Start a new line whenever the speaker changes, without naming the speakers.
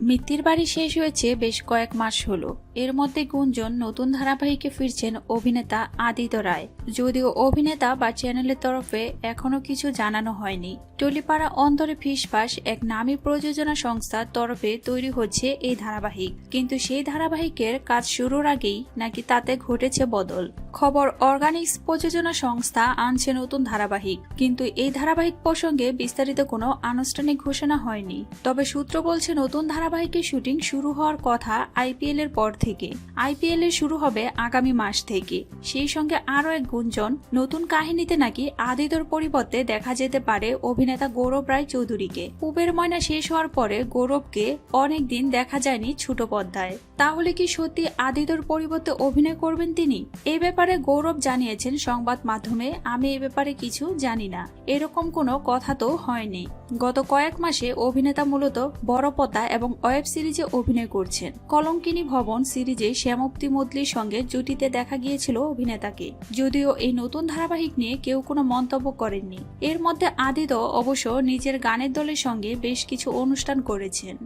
মিত্তির বাড়ি শেষ হয়েছে বেশ কয়েক মাস হলো। এর মধ্যে গুঞ্জন নতুন ধারাবাহিকে ফিরছেন অভিনেতা আদিত্য রায়। যদিও অভিনেতা বা চ্যানেলের তরফে এখনো কিছু জানানো হয়নি। টলিপাড়া অন্তরে ফিসফাস এক নামী প্রযোজনা সংস্থার তরফে তৈরি হচ্ছে এই ধারাবাহিক, কিন্তু সেই ধারাবাহিকের কাজ শুরুর আগেই নাকি তাতে ঘটেছে বদল। খবর, অর্গানিক্স প্রযোজনা সংস্থা আনছে নতুন ধারাবাহিক, কিন্তু এই ধারাবাহিক প্রসঙ্গে বিস্তারিত কোনো আনুষ্ঠানিক ঘোষণা হয়নি। তবে সূত্র বলছে নতুন ধারাবাহিকের শুটিং শুরু হওয়ার কথা আইপিএল এর পর থেকে। আইপিএল এর শুরু হবে আগামী মাস থেকে। সেই সঙ্গে আরো এক গুঞ্জন, নতুন কাহিনীতে নাকি আদিত্যর পরিবর্তে দেখা যেতে পারে অভিনেতা গৌরব রায় চৌধুরীকে। পুবের ময়না শেষ হওয়ার পরে গৌরবকে অনেকদিন দেখা যায়নি ছোট পর্দায়। তাহলে কি সত্যি আদিত্যর পরিবর্তে অভিনয় করবেন তিনি? এই ব্যাপারে গৌরব জানিয়েছেন সংবাদ মাধ্যমে, আমি এ ব্যাপারে কিছু জানি না, এরকম কোনো কথা তো হয়নি। গত কয়েক মাসে অভিনেতা মূলত বড় পর্দা এবং ওয়েব সিরিজে অভিনয় করছেন। কলঙ্কিনী ভবন সিরিজে শ্যামপ্তি মদলির সঙ্গে জুটিতে দেখা গিয়েছিল অভিনেতাকে। যদিও এই নতুন ধারাবাহিক নিয়ে কেউ কোনো মন্তব্য করেননি। এর মধ্যে আদিত্য অবশ্য নিজের গানের দলের সঙ্গে বেশ কিছু অনুষ্ঠান করেছেন।